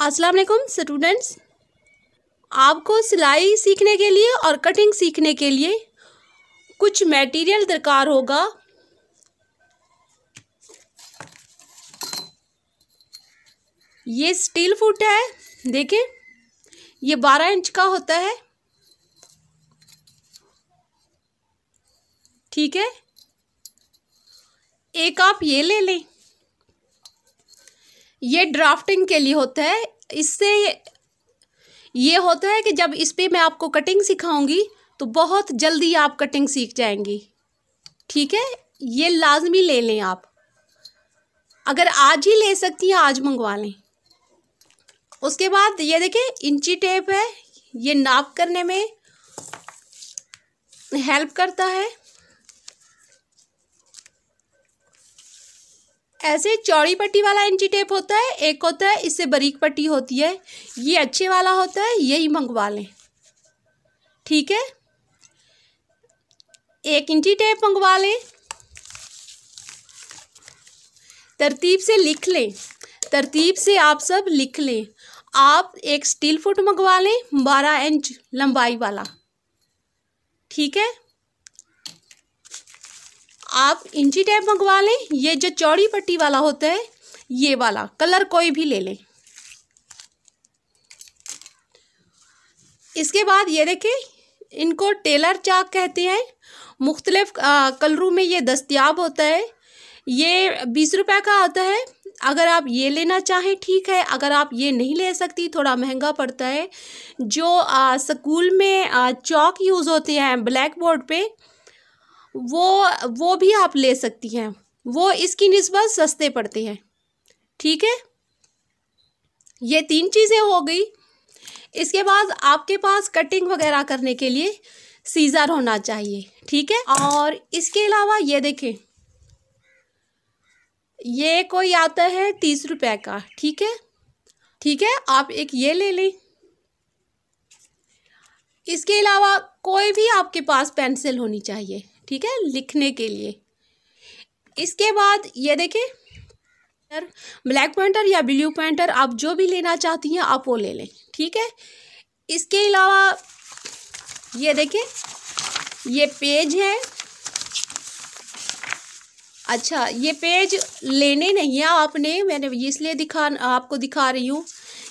अस्सलाम वालेकुम स्टूडेंट्स, आपको सिलाई सीखने के लिए और कटिंग सीखने के लिए कुछ मटेरियल दरकार होगा। ये स्टील फुट है, देखिए ये 12 इंच का होता है। ठीक है, एक आप ये ले लें, ये ड्राफ्टिंग के लिए होता है। इससे ये होता है कि जब इस पे मैं आपको कटिंग सिखाऊंगी तो बहुत जल्दी आप कटिंग सीख जाएंगी। ठीक है, ये लाजमी ले लें आप, अगर आज ही ले सकती हैं आज मंगवा लें। उसके बाद ये देखिए इंची टेप है, ये नाप करने में हेल्प करता है। ऐसे चौड़ी पट्टी वाला इंची टेप होता है, एक होता है इससे बारीक पट्टी होती है, ये अच्छे वाला होता है, यही मंगवा लें। ठीक है, 1 इंची टेप मंगवा लें। तरतीब से लिख लें, तरतीब से आप सब लिख लें। आप एक स्टील फुट मंगवा लें 12 इंच लंबाई वाला। ठीक है, आप इंची टेप मंगवा लें। ये जो चौड़ी पट्टी वाला होता है ये वाला, कलर कोई भी ले लें। इसके बाद ये देखें, इनको टेलर चाक कहते हैं, मुख्तलिफ कलरों में ये दस्तयाब होता है। ये 20 रुपए का आता है। अगर आप ये लेना चाहें ठीक है, अगर आप ये नहीं ले सकती थोड़ा महंगा पड़ता है। जो स्कूल में चौक यूज़ होते हैं ब्लैक बोर्ड पे, वो भी आप ले सकती हैं, वो इसकी निस्बत सस्ते पड़ते हैं। ठीक है, ये 3 चीज़ें हो गई। इसके बाद आपके पास कटिंग वगैरह करने के लिए सीज़र होना चाहिए। ठीक है, और इसके अलावा ये देखें, ये कोई आता है 30 रुपए का। ठीक है, ठीक है, आप एक ये ले लें। इसके अलावा कोई भी आपके पास पेंसिल होनी चाहिए, ठीक है, लिखने के लिए। इसके बाद ये देखें, ब्लैक पॉइंटर या ब्लू पॉइंटर आप जो भी लेना चाहती हैं आप वो ले लें। ठीक है, इसके अलावा ये देखें, ये पेज है। अच्छा, ये पेज लेने नहीं है आपने, मैंने इसलिए आपको दिखा रही हूँ।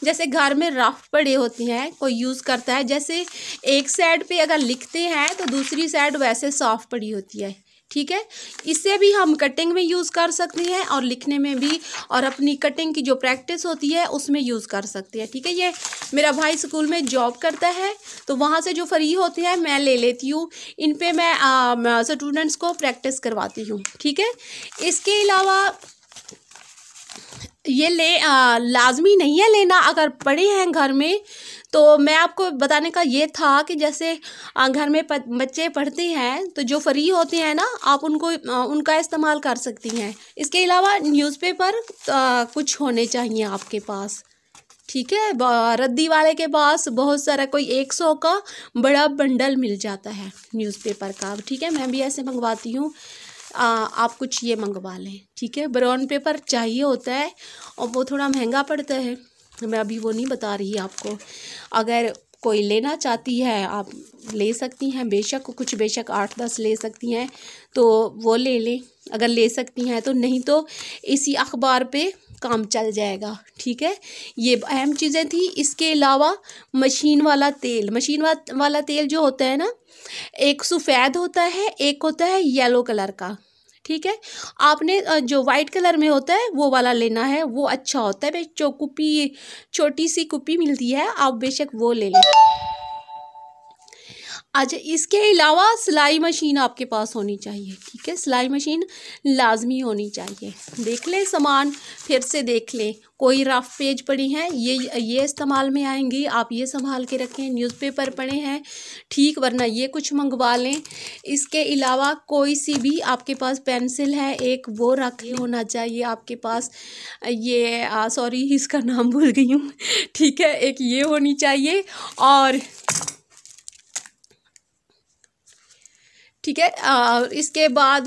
जैसे घर में रफ पड़े होते हैं, कोई यूज़ करता है, जैसे एक साइड पे अगर लिखते हैं तो दूसरी साइड वैसे सॉफ्ट पड़ी होती है। ठीक है, इससे भी हम कटिंग में यूज़ कर सकते हैं और लिखने में भी, और अपनी कटिंग की जो प्रैक्टिस होती है उसमें यूज़ कर सकते हैं। ठीक है, ये मेरा भाई स्कूल में जॉब करता है तो वहाँ से जो फ्री होते हैं मैं ले लेती हूँ। इन पे मैं स्टूडेंट्स को प्रैक्टिस करवाती हूँ। ठीक है, इसके अलावा ये लाजमी नहीं है लेना, अगर पड़े हैं घर में तो मैं आपको बताने का ये था कि जैसे घर में बच्चे पढ़ते हैं तो जो फ्री होते हैं ना, आप उनका इस्तेमाल कर सकती हैं। इसके अलावा न्यूज़पेपर कुछ होने चाहिए आपके पास। ठीक है, रद्दी वाले के पास बहुत सारा, कोई 100 का बड़ा बंडल मिल जाता है न्यूज़पेपर का। ठीक है, मैं भी ऐसे मंगवाती हूँ, आप कुछ ये मंगवा लें। ठीक है, ब्राउन पेपर चाहिए होता है और वो थोड़ा महंगा पड़ता है, मैं अभी वो नहीं बता रही आपको। अगर कोई लेना चाहती है आप ले सकती हैं, बेशक 8-10 ले सकती हैं तो वो ले लें अगर ले सकती हैं तो, नहीं तो इसी अखबार पे काम चल जाएगा। ठीक है, ये अहम चीज़ें थी। इसके अलावा मशीन वाला तेल जो होता है ना, एक सफ़ेद होता है, एक होता है येलो कलर का। ठीक है, आपने जो वाइट कलर में होता है वो वाला लेना है, वो अच्छा होता है। जो कुप्पी, छोटी सी कुप्पी मिलती है, आप बेशक वो ले लें। अच्छा, इसके अलावा सिलाई मशीन आपके पास होनी चाहिए। ठीक है, सिलाई मशीन लाजमी होनी चाहिए। देख लें सामान, फिर से देख लें, कोई रफ पेज पड़ी हैं ये इस्तेमाल में आएंगी, आप ये संभाल के रखें। न्यूज़पेपर पड़े हैं ठीक, वरना ये कुछ मंगवा लें। इसके अलावा कोई सी भी आपके पास पेंसिल है एक, वो रख होना चाहिए आपके पास। ये सॉरी इसका नाम भूल गई हूँ। ठीक है, एक ये होनी चाहिए। और ठीक है, इसके बाद